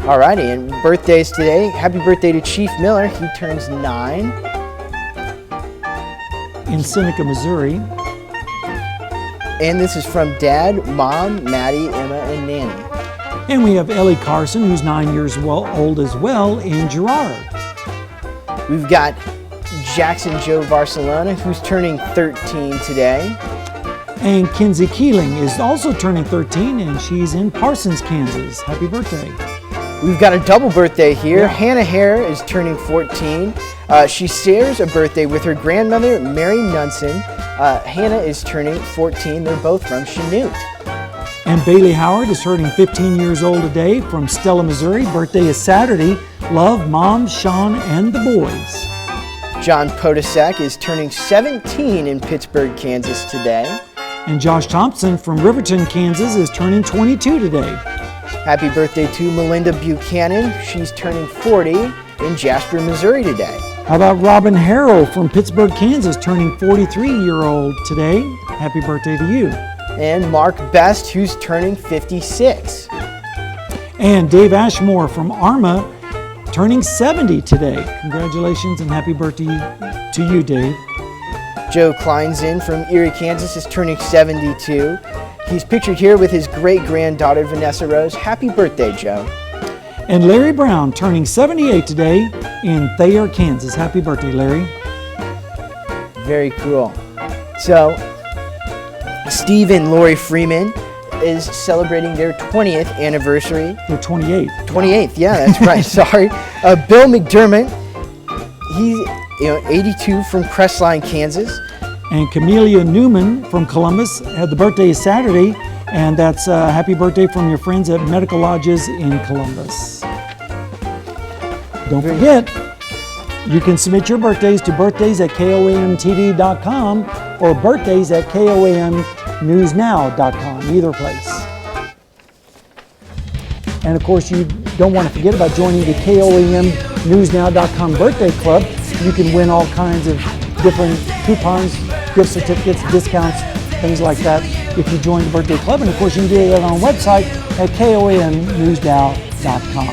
Alrighty, and birthdays today. Happy birthday to Chief Miller. He turns 9. In Seneca, Missouri. And this is from Dad, Mom, Maddie, Emma, and Nanny. And we have Ellie Carson, who's 9 years old as well, in Girard. We've got Jackson Joe Barcelona, who's turning 13 today. And Kinsey Keeling is also turning 13, and she's in Parsons, Kansas. Happy birthday. We've got a double birthday here. Hannah Hare is turning 14. She shares a birthday with her grandmother, Mary Nunson. Hannah is turning 14. They're both from Chanute. And Bailey Howard is turning 15 years old today from Stella, Missouri. Birthday is Saturday. Love, Mom, Sean, and the boys. John Podesek is turning 17 in Pittsburgh, Kansas today. And Josh Thompson from Riverton, Kansas is turning 22 today. Happy birthday to Melinda Buchanan. She's turning 40 in Jasper, Missouri today. How about Robin Harrell from Pittsburgh, Kansas, turning 43-year-old today. Happy birthday to you. And Mark Best, who's turning 56. And Dave Ashmore from Arma, turning 70 today. Congratulations and happy birthday to you, Dave. Joe Kleinzen from Erie, Kansas is turning 72. He's pictured here with his great-granddaughter, Vanessa Rose. Happy birthday, Joe. And Larry Brown, turning 78 today in Thayer, Kansas. Happy birthday, Larry. Very cool. So, Steve and Lori Freeman is celebrating their 20th anniversary. They're 28. 28th, yeah, that's right. Sorry. Bill McDermott, he's 82 from Crestline, Kansas. And Camelia Newman from Columbus had the birthday is Saturday, and that's happy birthday from your friends at Medical Lodges in Columbus. Don't forget, you can submit your birthdays to birthdays@koamtv.com or birthdays@koamnewsnow.com, either place. And of course, you don't want to forget about joining the koamnewsnow.com birthday club. You can win all kinds of different coupons, gift certificates, discounts, things like that if you join the birthday club. And of course, you can do that on our website at koamnewsnow.com.